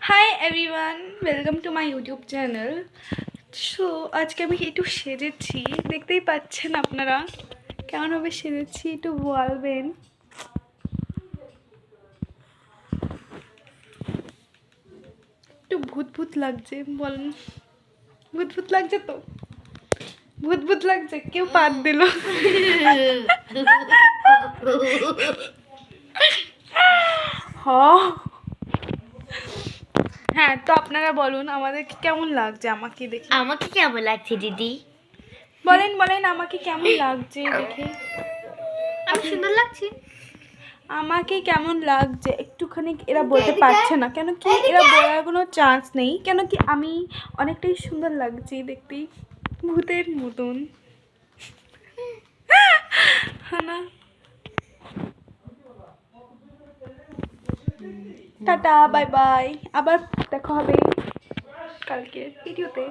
Hi everyone, welcome to my YouTube channel. So আজকে আমি একটু সেজেছি, দেখতেই পাচ্ছেন আপনারা কেমনভাবে সেজেছি, একটু বলবেন। একটু ভূত ভূত লাগছে, বলেন ভূত ভূত লাগছে তো? ভূত ভূত লাগছে, কেউ পাত দিল। হ্যাঁ, তো আপনারা বলুন আমাদেরকে কেমন লাগছে, আমাকে দেখে আমাকে কেমন লাগছে দিদি? বলেন বলেন, আমাকে কেমন লাগছে দেখে। আমি সুন্দর লাগছি? আমাকে কেমন লাগছে একটুখানি এরা বলতে পারছে না, কেন কি এরা বলার কোনো চান্স নেই, কেন কি আমি অনেকটাই সুন্দর লাগছি দেখতে, ভূতের মতন। হ্যাঁ না? টাটা, বাই বাই, আবার দেখা হবে কালকের ভিডিওতে।